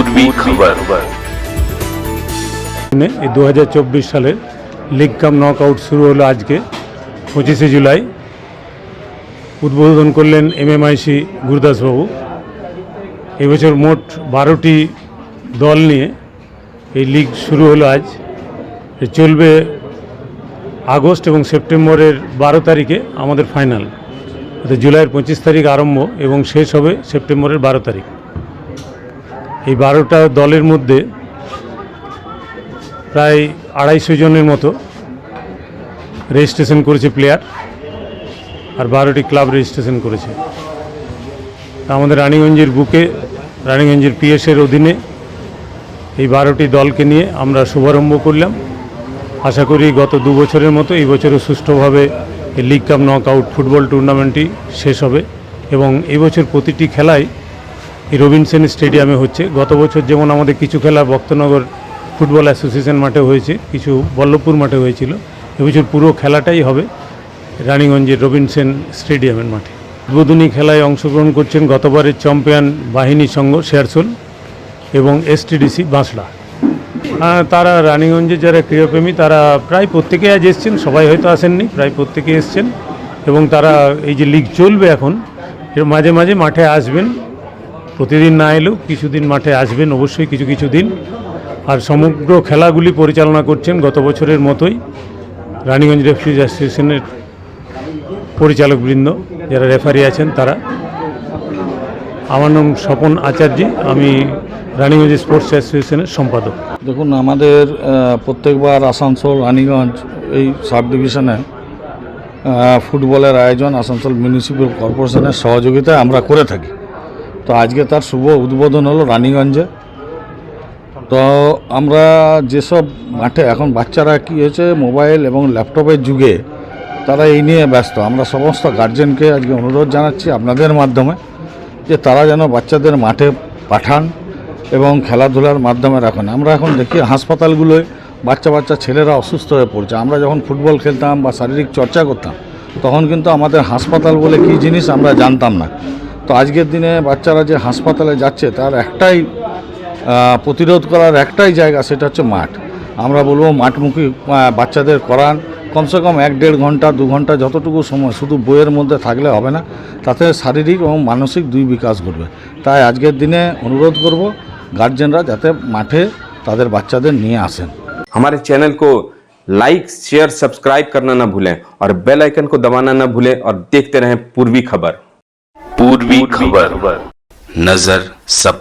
पूर्वी खबर। 2024 সালের লিগ কাম নকআউট শুরু হলো আজকে 25শে জুলাই। উদ্বোধন করলেন এমএমআইসি গুরদাসবাবু। এবছর মোট 12টি দল নিয়ে এই লিগ শুরু হলো আজ। চলবে আগস্ট এবং সেপ্টেম্বরের 12 তারিখে আমাদের ফাইনাল। জুলাইয়ের 25 তারিখ আরম্ভ এবং শেষ হবে সেপ্টেম্বরের 12 তারিখ। এই 12টা দলের মধ্যে প্রায় 250 জনের মতো রেজিস্ট্রেশন করেছে প্লেয়ার, আর 12টি ক্লাব রেজিস্ট্রেশন করেছে। আমাদের রানীগঞ্জের বুকে, রানীগঞ্জের পিএসের অধীনে এই 12টি দলকে নিয়ে আমরা শুভারম্ভ করলাম। আশা করি গত 2 বছরের মতো এই বছরও সুষ্ঠুভাবে এই লিগ কাপ নকআউট ফুটবল টুর্নামেন্টটি শেষ হবে এবং এই বছর প্রতিটি খেলাই এই রবিনসন স্টেডিয়ামে হচ্ছে। গত বছর যেমন আমাদের কিছু খেলা ভক্তনগর ফুটবল অ্যাসোসিয়েশন মাঠে হয়েছে, কিছু বল্লভপুর মাঠে হয়েছিল। এবছর পুরো খেলাটাই হবে রানীগঞ্জের রবিনসন স্টেডিয়ামের মাঠে। উদ্বোধনী খেলায় অংশগ্রহণ করছেন গতবারের চ্যাম্পিয়ন বাহিনী সংঘ শেরসোল এবং এসটিডিসি বাঁশড়া। তারা রানীগঞ্জের যারা ক্রীড়াপ্রেমী তারা প্রায় প্রত্যেকে আজ এসছেন, সবাই হয়তো আসেননি, প্রায় প্রত্যেকে এসছেন এবং তারা এই যে লিগ চলবে এখন এর মাঝে মাঝে মাঠে আসবেন। প্রতিদিন না এলেও কিছুদিন মাঠে আসবেন অবশ্যই, কিছু কিছু দিন। আর সমগ্র খেলাগুলি পরিচালনা করছেন গত বছরের মতোই রানীগঞ্জ রেফারিজ অ্যাসোসিয়েশনের পরিচালকবৃন্দ, যারা রেফারি আছেন তারা। আমার নাম স্বপন আচার্য, আমি রানীগঞ্জ স্পোর্টস অ্যাসোসিয়েশনের সম্পাদক। দেখুন, আমাদের প্রত্যেকবার আসানসোল রানীগঞ্জ এই সাব ডিভিশনে ফুটবলের আয়োজন আসানসোল মিউনিসিপ্যাল কর্পোরেশনের সহযোগিতায় আমরা করে থাকি। তো আজকে তার শুভ উদ্বোধন হলো রানীগঞ্জে। তো আমরা যেসব মাঠে এখন বাচ্চারা কী হয়েছে, মোবাইল এবং ল্যাপটপের যুগে তারা এই নিয়ে ব্যস্ত। আমরা সমস্ত গার্জেনকে আজকে অনুরোধ জানাচ্ছি আপনাদের মাধ্যমে যে তারা যেন বাচ্চাদের মাঠে পাঠান এবং খেলাধুলার মাধ্যমে রাখেন। আমরা এখন দেখি হাসপাতালগুলোয় বাচ্চা ছেলেরা অসুস্থ হয়ে পড়ছে। আমরা যখন ফুটবল খেলতাম বা শারীরিক চর্চা করতাম তখন কিন্তু আমাদের হাসপাতাল বলে কী জিনিস আমরা জানতাম না। তো আজকের দিনে বাচ্চারা যে হাসপাতালে যাচ্ছে তার একটাই প্রতিরোধ করার একটাই জায়গা, সেটা হচ্ছে মাঠ। আমরা বলবো মাঠমুখী বাচ্চাদের করান, কমসে কম 1-1.5 ঘন্টা 2 ঘন্টা যতটুকু সময়, শুধু বইয়ের মধ্যে থাকলে হবে না, তাতে শারীরিক এবং মানসিক দুই বিকাশ ঘটবে। তাই আজকের দিনে অনুরোধ করব গার্জেনরা যাতে মাঠে তাদের বাচ্চাদের নিয়ে আসেন। हमारे चैनल को लाइक शेयर सब्सक्राइब करना ना भूलें और बेल आइकन को दबाना ना भूलें और देखते रहें पूर्वी खबर। पूर्वी खबर, नजर सब